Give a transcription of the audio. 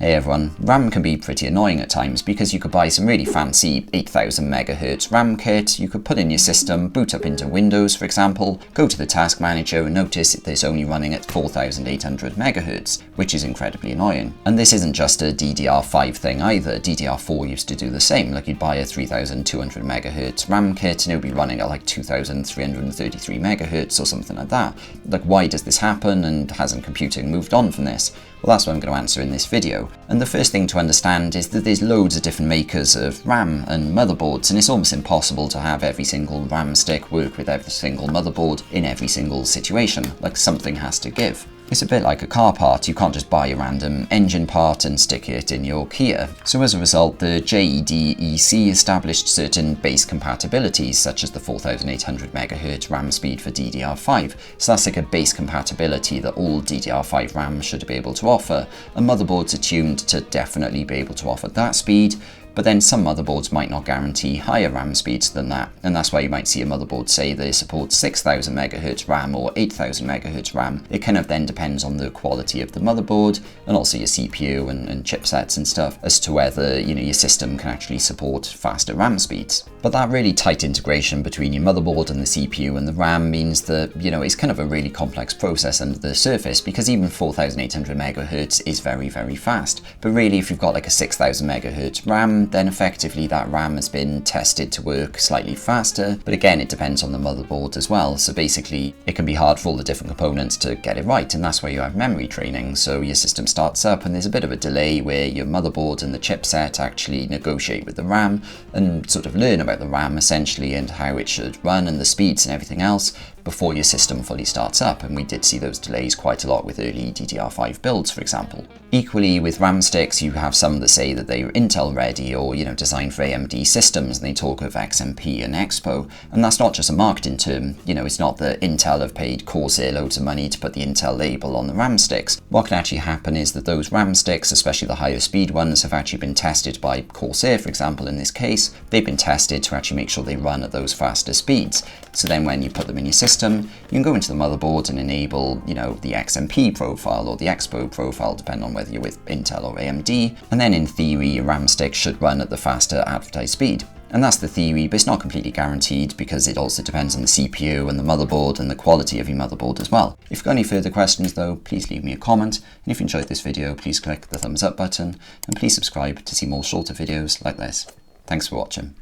Hey everyone, RAM can be pretty annoying at times because you could buy some really fancy 8000 MHz RAM kit, you could put in your system, boot up into Windows for example, go to the task manager and notice that it's only running at 4800 MHz, which is incredibly annoying. And this isn't just a DDR5 thing either, DDR4 used to do the same, like you'd buy a 3200 MHz RAM kit and it would be running at like 2333 MHz or something like that. Like, why does this happen, and hasn't computing moved on from this? Well, that's what I'm going to answer in this video. And the first thing to understand is that there's loads of different makers of RAM and motherboards, and it's almost impossible to have every single RAM stick work with every single motherboard in every single situation. Like, something has to give. It's a bit like a car part, you can't just buy a random engine part and stick it in your Kia. So as a result, the JEDEC established certain base compatibilities, such as the 4800 MHz RAM speed for DDR5. So that's like a base compatibility that all DDR5 RAM should be able to offer, and motherboards are tuned to definitely be able to offer that speed. But then some motherboards might not guarantee higher RAM speeds than that, and that's why you might see a motherboard say they support 6000 MHz RAM or 8000 MHz RAM. It kind of then depends on the quality of the motherboard and also your CPU and chipsets and stuff as to whether, your system can actually support faster RAM speeds. But that really tight integration between your motherboard and the CPU and the RAM means that, it's kind of a really complex process under the surface, because even 4800 MHz is very, very fast. But really, if you've got like a 6000 MHz RAM, then effectively that RAM has been tested to work slightly faster, but again it depends on the motherboard as well, so basically it can be hard for all the different components to get it right, and that's where you have memory training. So your system starts up and there's a bit of a delay where your motherboard and the chipset actually negotiate with the RAM and sort of learn about the RAM essentially and how it should run and the speeds and everything else before your system fully starts up, and we did see those delays quite a lot with early DDR5 builds, for example. Equally, with RAM sticks, you have some that say that they're Intel ready or, designed for AMD systems, and they talk of XMP and Expo, and that's not just a marketing term. It's not that Intel have paid Corsair loads of money to put the Intel label on the RAM sticks. What can actually happen is that those RAM sticks, especially the higher speed ones, have actually been tested by Corsair, for example, in this case. They've been tested to actually make sure they run at those faster speeds. So then when you put them in your system, you can go into the motherboard and enable, the XMP profile or the Expo profile, depending on whether you're with Intel or AMD, and then in theory your RAM stick should run at the faster advertised speed. And that's the theory, but it's not completely guaranteed because it also depends on the CPU and the motherboard and the quality of your motherboard as well. If you've got any further questions though, please leave me a comment, and if you enjoyed this video, please click the thumbs up button, and please subscribe to see more shorter videos like this. Thanks for watching.